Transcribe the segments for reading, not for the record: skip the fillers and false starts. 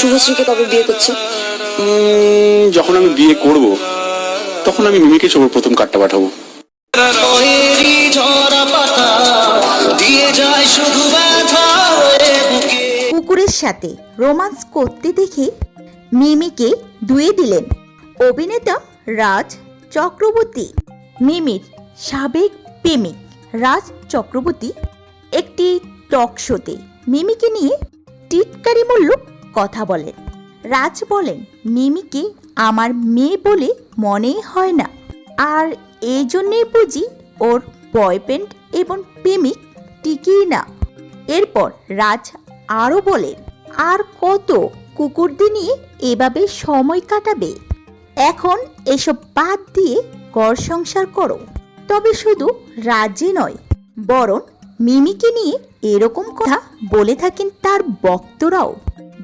শুভশ্রীকে কবে বিয়ে করছে? যখন আমি বিয়ে করব তখন আমি মিমিকে সবার প্রথম কার্ডটা পাঠাবো। কুকুরের সাথে রোমান্স করতে দেখে মিমিকে ধুয়ে দিলেন অভিনেতা রাজ চক্রবর্তী। মিমির সাবেক প্রেমিক রাজ চক্রবর্তী একটি টক শোতে মিমিকে নিয়ে টিটকারিমূলক কথা বলেন। রাজ বলেন, মিমিকে আমার মেয়ে বলে মনেই হয় না, আর এই জন্যেই বুঝি ওর বয়ফ্রেন্ড এবং প্রেমিক টিকেই না। এরপর রাজ আরও বলেন, আর কত কুকুরদের নিয়ে এভাবে সময় কাটাবে? এখন এসব বাদ দিয়ে ঘর সংসার করো। তবে শুধু রাজই নয়, বরং মিমিকে নিয়ে এরকম কথা বলে থাকেন তার ভক্তরাও,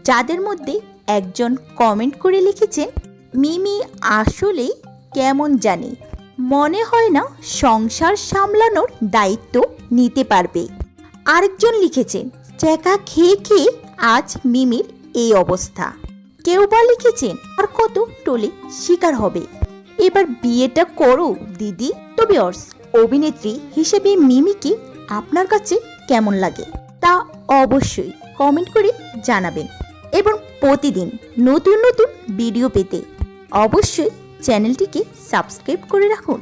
যাদের মধ্যে একজন কমেন্ট করে লিখেছেন, মিমি আসলেই কেমন জানি, মনে হয় না সংসার সামলানোর দায়িত্ব নিতে পারবে। আরেকজন লিখেছেন, চেকা খেয়ে খেয়ে আজ মিমির এই অবস্থা। কেউ বা লিখেছেন, আর কত টোলে শিকার হবে, এবার বিয়েটা করো দিদি। তবে অভিনেত্রী হিসেবে মিমিকে আপনার কাছে কেমন লাগে তা অবশ্যই কমেন্ট করে জানাবেন। এবং প্রতিদিন নতুন নতুন ভিডিও পেতে অবশ্যই চ্যানেলটিকে সাবস্ক্রাইব করে রাখুন।